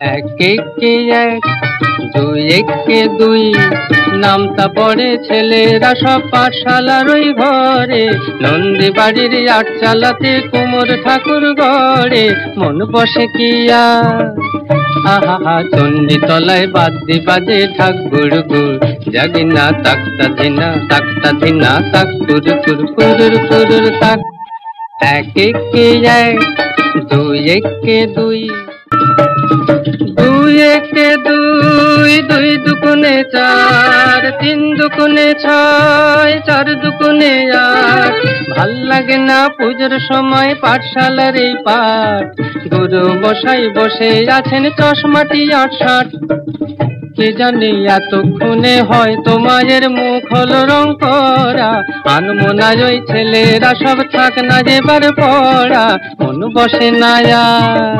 এক একে এক, দুই একে দুই, নামতা পড়ে ছেলেরা সব পাঠশালার ওই ঘরে। নন্দী বাড়ির আট চালাতে কুমোর ঠাকুর গড়ে, মন বসে কি আর। আহা চণ্ডী তলায় বাদ্যি বাজে ঢাক গুড় গুড়, জাগিনা তাকতা ধিনা তাক কুরুর কুরুর কুরুর তাক। এক একে এক, দুই একে দুই, দুই একে দুই, দুই দুগুণে চার, তিন দুগুণে ছয়, চার দুগুণে আট। ভাল লাগে না পুজোর সময় পাঠশালার এই পাঠ, গুরু মশাই বসে আছেন চশমাটি 68। কে জানি এতক্ষণে হয়তো মায়ের মুখ হলো রং করা, আনমনা ওই ছেলেরা সব থাক না যেবার পড়া, মন বসে না আর।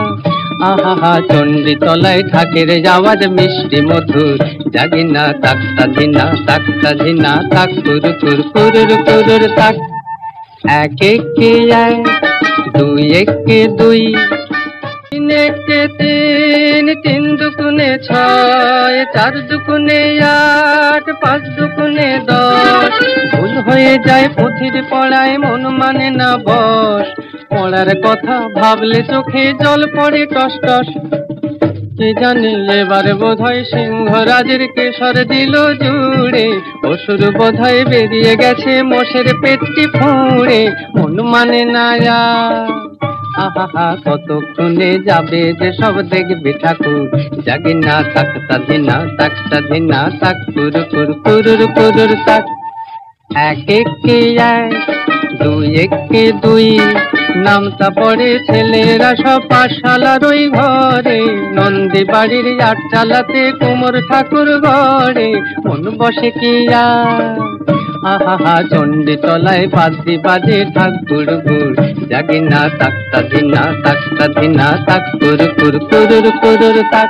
আহা চণ্ডী তলায় ঢাকের আওয়াজ মিষ্টি মধুর, জাগিনা তাকতা ধিনা তাক কুরুর কুরুর কুরুর তাক। এক একে এক, দুই একে দুই, তিন একে তিন, তিন দুগুণে ছয়, চার দুগুণে আট, পাঁচ দুগুণে 10। ভুল হয়ে যায় পুঁথির পড়ায়, মন মানে না বস, পড়ার কথা ভাবলে চোখে জল পড়ে টস টস। কে জানি এবার বোধহয় সিংহরাজের কেশর দিল জুড়ে, অসুর বোধহয় বেরিয়ে গেছে মোষের পেটটি ফুঁড়ে, মন মানে না আর। আহা কতক্ষণে যাবে যে সব দেখবে ঠাকুর, জাগিনা তাকতা ধিনা তাক কুরুর কুরুর তাক। এক একে এক, দুই একে দুই, নামতা পড়ে ছেলেরা সব পাঠশালার ওই ঘরে। নন্দী বাড়ির আট চালাতে কুমোর ঠাকুর গড়ে, মন বসে কি আর। আহা চণ্ডী তলায় বাদ্যি বাজে ঢাক গুড় গুড়, জাগিনা তাকতা ধিনা তাক কুরুর কুরুর তাক।